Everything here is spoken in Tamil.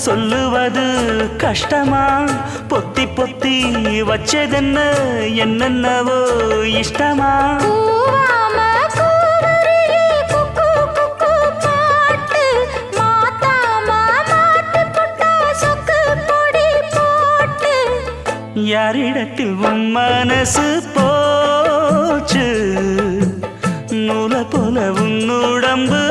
சொல்லுவது கஷ்டமா பொத்தி பொத்தி வச்சதென்ன என்னென்னவோ இஷ்டமா யாரிடத்தில் உன் மனசு போச்சு நூலை போல உன் உடம்பு